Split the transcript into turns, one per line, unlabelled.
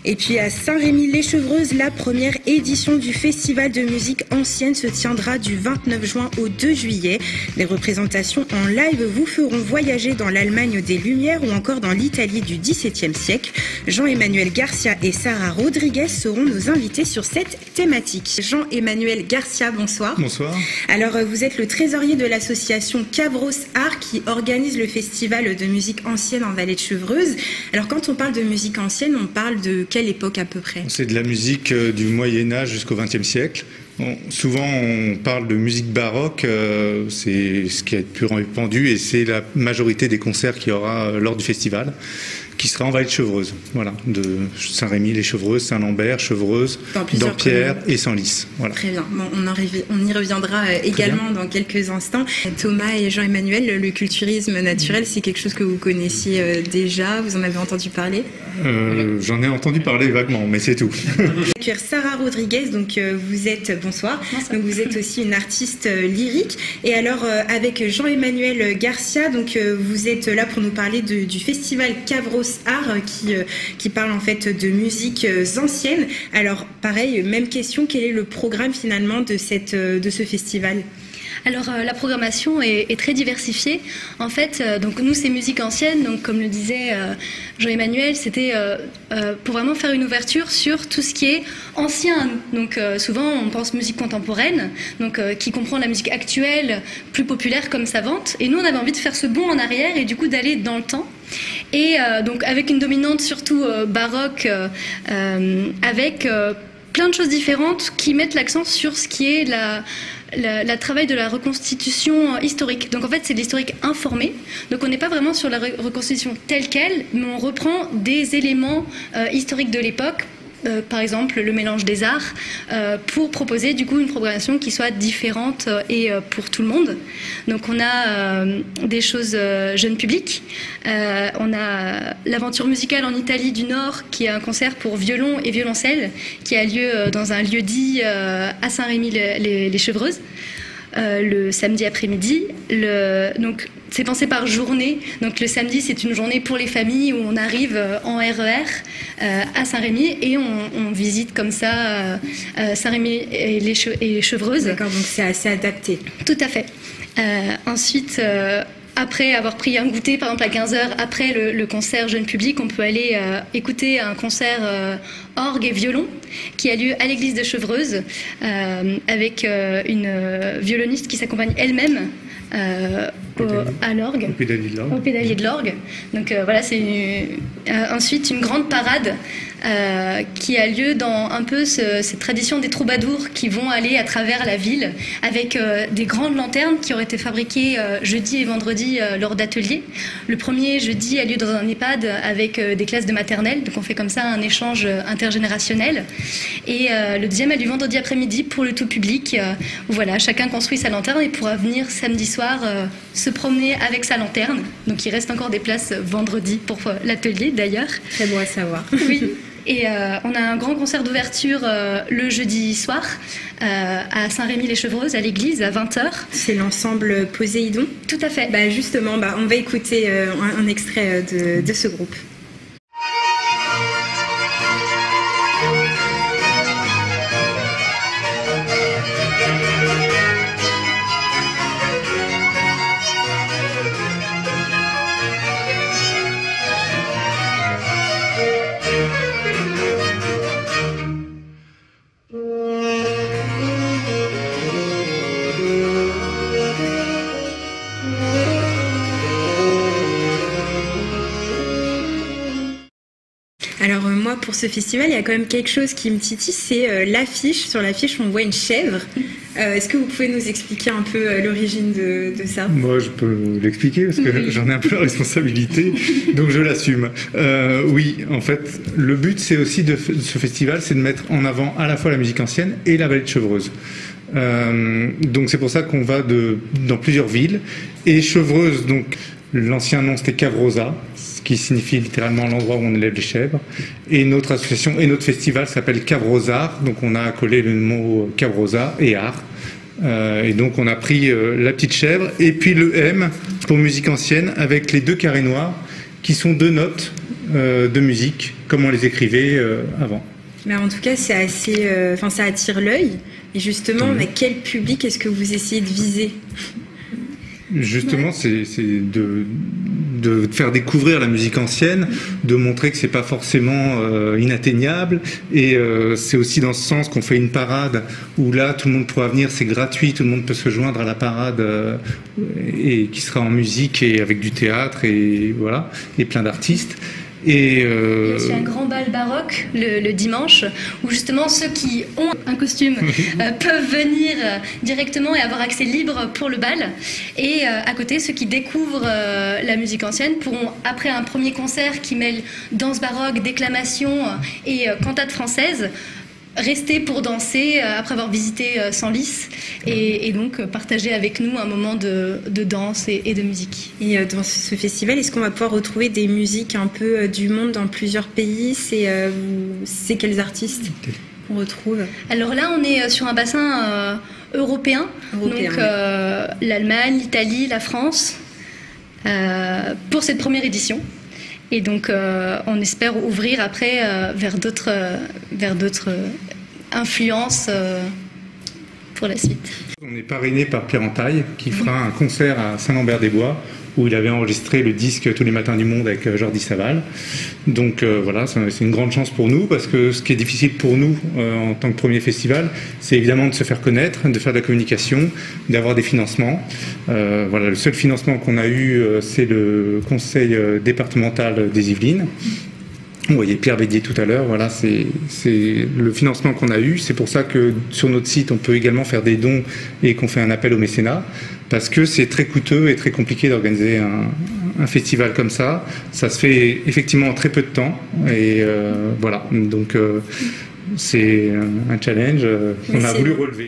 Et puis à Saint-Rémy-lès-Chevreuses, la première édition du Festival de musique ancienne se tiendra du 29 juin au 2 juillet. Des représentations en live vous feront voyager dans l'Allemagne des Lumières ou encore dans l'Italie du XVIIe siècle. Jean-Emmanuel Garcia et Sarah Rodriguez seront nos invités sur cette thématique. Jean-Emmanuel Garcia, bonsoir.
Bonsoir.
Alors vous êtes le trésorier de l'association Cavros Art qui organise le Festival de musique ancienne en Vallée de Chevreuse. Alors quand on parle de musique ancienne, on parle de quelle époque à peu près?
C'est de la musique du Moyen-Âge jusqu'au XXe siècle. Souvent, on parle de musique baroque, c'est ce qui est le plus répandu et c'est la majorité des concerts qu'il y aura lors du festival, qui sera en Vallée de Chevreuse. Voilà, de Saint-Rémy-lès-Chevreuses, Saint-Lambert, Chevreuse, Dampierre et Senlis. Voilà.
Très bien, bon, on y reviendra également dans quelques instants. Thomas et Jean-Emmanuel, le culturisme naturel, c'est quelque chose que vous connaissiez déjà, vous en avez entendu parler?
J'en ai entendu parler vaguement, mais c'est tout.
Sarah Rodriguez, donc vous êtes, bonsoir, donc vous êtes aussi une artiste lyrique. Et alors avec Jean-Emmanuel Garcia, donc vous êtes là pour nous parler du festival Cavros Art qui parle en fait de musiques anciennes. Alors pareil, même question, quel est le programme finalement de ce festival?
Alors la programmation est très diversifiée. En fait, donc nous c'est musique ancienne, donc comme le disait Jean-Emmanuel, c'était pour vraiment faire une ouverture sur tout ce qui est ancien. Donc souvent on pense musique contemporaine, donc qui comprend la musique actuelle, plus populaire comme savante. Et nous on avait envie de faire ce bond en arrière et du coup d'aller dans le temps. Et donc avec une dominante surtout baroque, avec plein de choses différentes qui mettent l'accent sur ce qui est la travail de la reconstitution historique. Donc en fait c'est de l'historique informé, donc on n'est pas vraiment sur la reconstitution telle qu'elle, mais on reprend des éléments historiques de l'époque, par exemple le mélange des arts, pour proposer du coup une programmation qui soit différente et pour tout le monde. Donc on a des choses jeunes publics, on a l'aventure musicale en Italie du Nord qui est un concert pour violon et violoncelle qui a lieu dans un lieu-dit à Saint-Rémy-lès-Chevreuses le samedi après-midi. Donc c'est pensé par journée, donc le samedi c'est une journée pour les familles où on arrive en RER à Saint-Rémy et on visite comme ça Saint-Rémy et les Chevreuses.
D'accord, donc c'est assez adapté.
Tout à fait. Ensuite, après avoir pris un goûter, par exemple à 15h, après le concert jeune public, on peut aller écouter un concert orgue et violon qui a lieu à l'église de Chevreuse avec une violoniste qui s'accompagne elle-même à l'orgue, au pédalier de l'orgue. Donc voilà, c'est ensuite une grande parade qui a lieu dans un peu cette tradition des troubadours qui vont aller à travers la ville avec des grandes lanternes qui auraient été fabriquées jeudi et vendredi lors d'ateliers. Le premier jeudi a lieu dans un EHPAD avec des classes de maternelle, donc on fait comme ça un échange intergénérationnel. Et le deuxième a lieu vendredi après-midi pour le tout public, où voilà, chacun construit sa lanterne et pourra venir samedi soir se promener avec sa lanterne. Donc il reste encore des places vendredi pour l'atelier d'ailleurs.
Très bon à savoir.
Oui. Et on a un grand concert d'ouverture le jeudi soir à Saint-Rémy-lès-Chevreuses, à l'église, à 20h.
C'est l'ensemble Poséidon?
Tout à fait.
Justement, on va écouter un extrait de ce groupe. Alors moi, pour ce festival, il y a quand même quelque chose qui me titille, c'est l'affiche. Sur l'affiche, on voit une chèvre. Est-ce que vous pouvez nous expliquer un peu l'origine de ça?
Moi, je peux l'expliquer parce que j'en ai un peu la responsabilité, donc je l'assume. Oui, en fait, le but, c'est aussi de ce festival, c'est de mettre en avant à la fois la musique ancienne et la Vallée de Chevreuse. Donc c'est pour ça qu'on va dans plusieurs villes. Et Chevreuse, donc l'ancien nom c'était Cavrosa, ce qui signifie littéralement l'endroit où on élève les chèvres. Et notre association et notre festival s'appelle Cavros Art, donc on a accolé le mot Cavrosa et art. Et donc on a pris la petite chèvre et puis le M pour musique ancienne avec les deux carrés noirs qui sont deux notes de musique comme on les écrivait avant.
Mais en tout cas, c'est assez, ça attire l'œil. Et justement, mais quel public est-ce que vous essayez de viser?
Justement, c'est de faire découvrir la musique ancienne, de montrer que c'est pas forcément inatteignable, et c'est aussi dans ce sens qu'on fait une parade où là tout le monde pourra venir, c'est gratuit, tout le monde peut se joindre à la parade et qui sera en musique et avec du théâtre et voilà, et plein d'artistes. Et
il y a aussi un grand bal baroque le dimanche où justement ceux qui ont un costume peuvent venir directement et avoir accès libre pour le bal, et à côté ceux qui découvrent la musique ancienne pourront, après un premier concert qui mêle danse baroque, déclamation et cantate française, rester pour danser après avoir visité Senlis et donc partager avec nous un moment de danse et de musique.
Et dans ce festival, est-ce qu'on va pouvoir retrouver des musiques un peu du monde dans plusieurs pays? C'est quels artistes qu'on retrouve?
Alors là, on est sur un bassin européen, donc l'Allemagne, l'Italie, la France, pour cette première édition. Et donc, on espère ouvrir après vers d'autres influences pour la suite.
On est parrainé par Pierre Entaille, qui fera un concert à Saint-Lambert-des-Bois, où il avait enregistré le disque Tous les matins du monde avec Jordi Savall. Donc voilà, c'est une grande chance pour nous, parce que ce qui est difficile pour nous en tant que premier festival, c'est évidemment de se faire connaître, de faire de la communication, d'avoir des financements. Voilà, le seul financement qu'on a eu, c'est le conseil départemental des Yvelines. Vous voyez Pierre Bédier tout à l'heure, voilà, c'est le financement qu'on a eu. C'est pour ça que sur notre site, on peut également faire des dons et qu'on fait un appel au mécénat, parce que c'est très coûteux et très compliqué d'organiser un festival comme ça. Ça se fait effectivement en très peu de temps, et voilà, donc c'est un challenge qu'on a voulu relever.